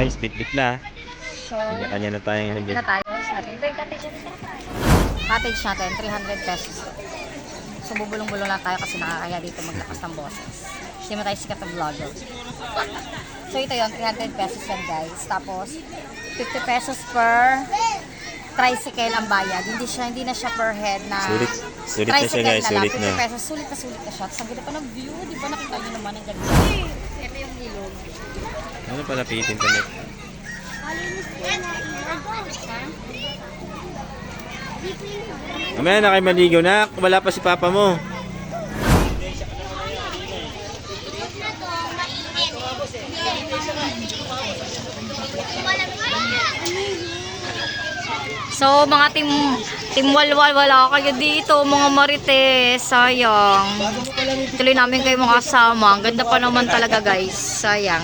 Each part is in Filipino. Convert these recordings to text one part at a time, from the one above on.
guys, bit-bit na. So, Kanya na tayong na tayo sa ating cottage natin, 300 pesos. So, bubulong-bulong lang tayo kasi nakakaya dito maglakas ng boses. Hindi mo tayo sikat na vlogger. So, ito yun, 300 pesos yan guys. Tapos, 50 pesos per tricycle ang bayad. Hindi na siya per head na Sulit na siya guys, sulit na. 50 pesos, sulit na siya. Sa ganda pa ng view, di ba nakita nyo naman ang ganda. Ito yung ilog. Ano pala pitin kami? Mamaya na kayo maligo na. Wala pa si papa mo. So, mga team walwal, wala kayo dito, mga marites, sayang. Tuloy namin kayo mga kasama. Ang ganda pa naman talaga guys, sayang.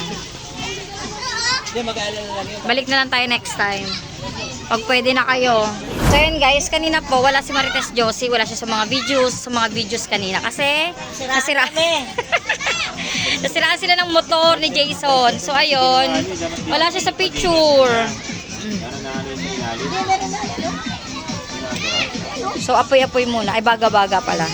Balik na lang tayo next time. Pag pwede na kayo. So yun guys, kanina po, wala si Marites Josie, wala siya sa mga videos kanina. Kasi, nasiraan sila ng motor ni Jason. So ayun, wala siya sa picture. So apoy-apoy muna. Ay baga-baga pala.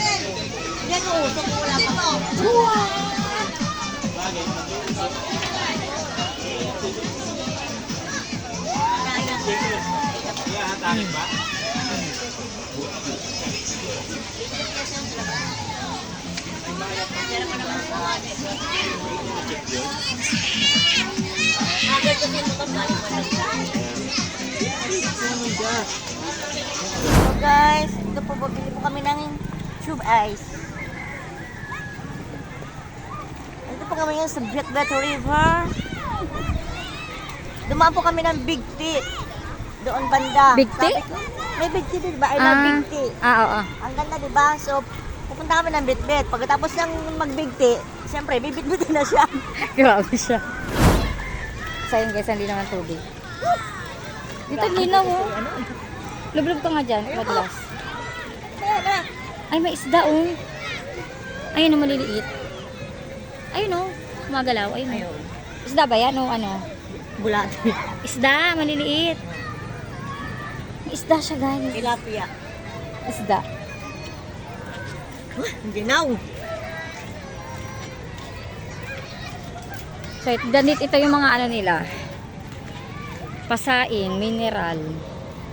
So guys, ito po, bibili po kami ng tube ice. Ito po kami yung sa Bitbit River. Dumaan po kami ng Big T. Doon banda. Big T? May Big T din ba? I love Big T. Oo. Ang ganda diba? So, pupunta kami ng Bitbit. Pagkatapos ng mag-Big T, siyempre, bibit-bitin na siya. Grabe siya. Sayang guys, hindi naman tubig. Dito linaw oh. Lublob ka nga dyan, maglas. Ay, may isda oh. Ayun oh, maliliit. Ayun oh, magalaw. Ayun oh. Isda ba yan o ano? Bulati. Isda, maliliit. May isda siya guys. Tilapia. Isda. Ginaw. So, ito yung mga ano nila. Pasain, mineral,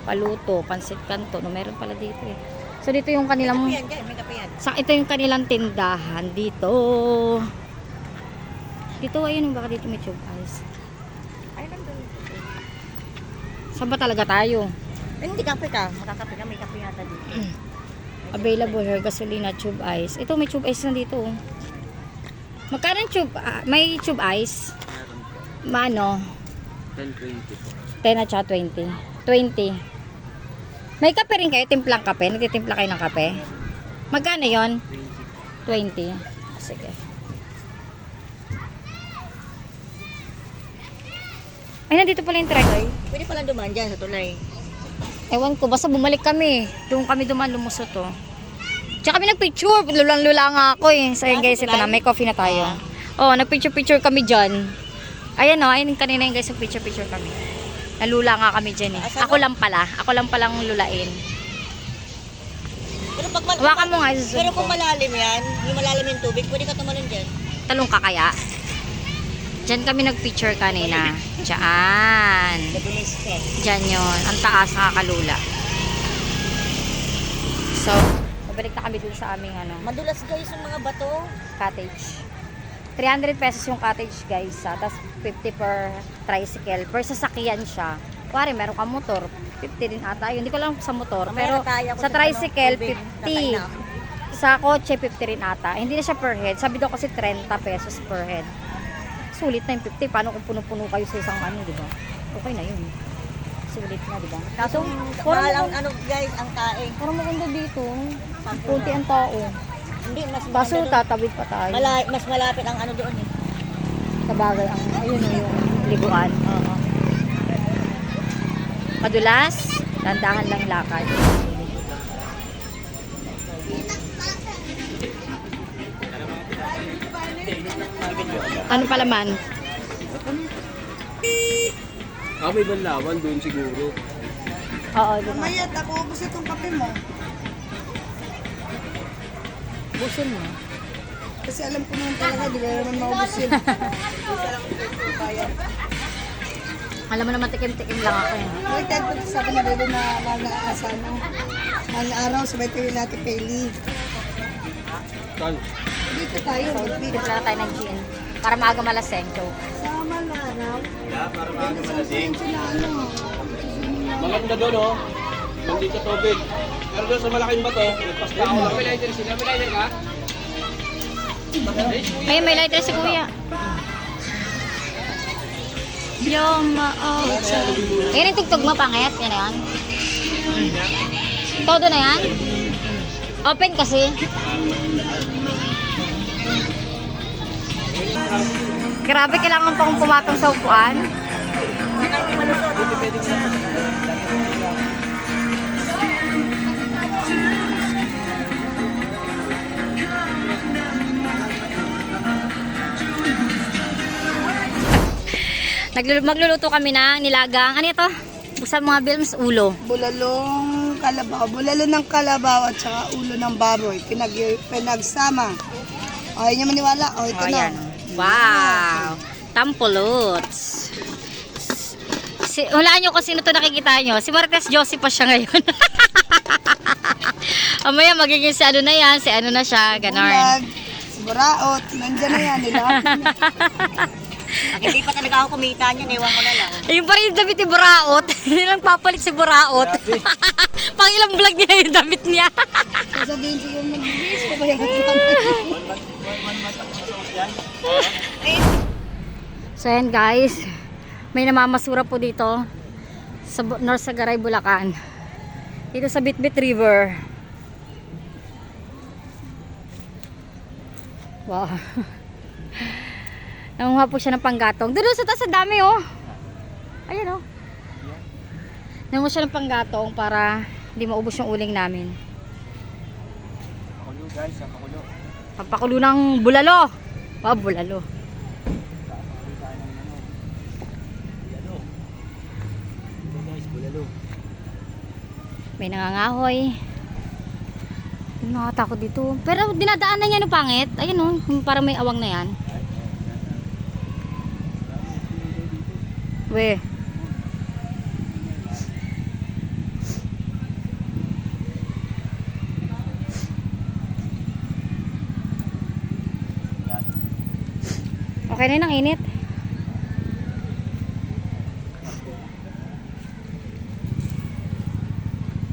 paluto, pansit kanto. No, meron pala dito eh. So, dito yung kanilang... May kape yan. Ito yung kanilang tindahan dito. Dito, ayun, baka dito may tube ice. Ay, nandun. Saan ba talaga tayo? Ay, hindi kape ka. Makakape ka. May kape yata dito. Available here, gasolina, tube ice. Ito, may tube ice na dito. Magkano yung tube? May tube ice? Maano? 10 at saka 20. 20. May kape rin kayo? Timplang kape? Nagtitimpla kayo ng kape? Magkano yon? 20. Sige. Ay, nandito pala yung truck. Pwede pala dumaan dyan sa tulay. Ewan ko, basta bumalik kami. Doon kami dumaan, lumusot to. Tsaka kami nagpicture. Lulang-lula nga ako eh. So yun guys, ito na. May coffee na tayo. Oh, nagpicture-picture kami dyan. Ayan o, ayun kanina yung guys, nagpicture-picture kami. Nalula nga kami dyan eh. Ako lang palang lulain. Pero pag Hawakan mo nga. Pero kung malalim yan, yung malalim yung tubig, pwede ka tumalon dyan. Talong ka kaya? Dyan kami nagpicture kanina. Diyan. Dyan yun. Ang taas nakakalula. So, babalik na kami dun sa aming ano, Madulas guys yung mga bato. cottage. 300 pesos yung cottage guys. Tapos 50 per tricycle. Per sasakyan siya. Kuwari, meron kang motor. 50 din ata. Yun, hindi ko lang sa motor. Pero sa tricycle, 50. Sa kotse, 50 rin ata. Hindi na siya per head. Sabi daw kasi 30 pesos per head. Sulit na yung 50. Paano kung puno-puno kayo sa isang ano, di ba? Okay na yun. Sulit na, di ba? Kaso, mahal ang ano guys, ang kain. Parang maganda dito. Kunti ang tao. Hindi, mas Kaso maganda doon. tatawid pa tayo. Mas malapit ang ano doon eh. Sa bagay, ang, ayun yung liguan. Oo. Madulas, dandahan lang lakad. Ano pala man? May banlawan doon siguro. Oo, doon. Mayat, ako ubos itong kape mo. Busin mo. Kasi alam ko naman talaga, di ba naman maubos yun. Alam mo naman, tikim-tikim lang ako eh. May time po sa akin na bebe na mag-aasa ng mga araw, sabay tayo natin Peli. Saan? Dito tayo, Dito lang tayo ng gin. Para maaga malaseng. Joke. sama na araw. Para maaga malasing. Maganda doon, oh. Nandito tubig. Pero doon sa malaking bato, nagpasta ako lang. May lighter sila. May lighter ka? Ayun, may lighter si kuya. Yoma, oh. Ayun yung tugtog mo, pangit. Yan na yan. Todo na yan? Open kasi. Grabe, kailangan pang pumatong sa upuan. Magluluto kami ng nilagang. Ano ito? Sa mga bilms, ulo. Bulalong kalabaw. Bulalo ng kalabaw at saka ulo ng baboy. Pinagsama. O, yun yung maniwala. O, ito Oh, na. yan. Wow! Tampuluts. Hulaan nyo kung sino to nakikita nyo. Si Marites Josie pa siya ngayon. Amaya magiging si ano na yan, si ano na siya, ganon. Bulag, si Buraot. Nandiyan na yan. Nilapit niya. Hindi pa talaga ako kumita niyan, ewan ko na lang. Ayun pa rin yung damit ni Buraot. Hindi lang papalit si Buraot. Pang ilang vlog niya yung damit niya. Sasabihin siguro mag-bis. Pabayaan So yan guys, may namamasura po dito sa North Sagaray, Bulacan. Dito sa Bitbit River. Wow. Nangunga po siya ng panggatong. Doon sa taas, ang dami oh. Ayan oh. Nangunga siya ng panggatong para hindi maubos yung uling namin. Pakulo, guys. Pakulo. Pampakulo ng bulalo. Wow, bulalo. May nangangahoy. Nakatakot dito. Pero dinadaanan niya no pangit. Ayun oh, parang may awang na yan. We. Okay na yun, ang init.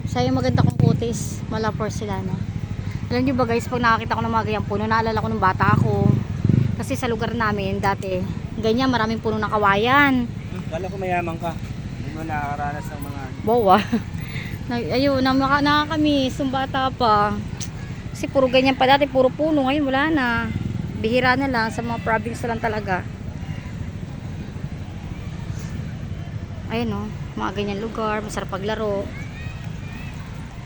Sayang maganda kong kutis. Mala porcelana. Alam niyo ba guys, pag nakakita ko ng mga ganyang puno, naalala ko ng bata ako. Kasi sa lugar namin, dati, ganyan, maraming puno ng kawayan. Kala ko mayaman ka. Hindi mo nakakaranas ng mga... Bawa. Ayun, nakakamiss, yung bata pa. Kasi puro ganyan pa dati, puro puno. Ngayon wala na. Bihira na lang, sa mga province na lang talaga. Ayun o, mga ganyan lugar, masarap paglaro.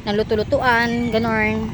Nang luto-lutuan, ganon.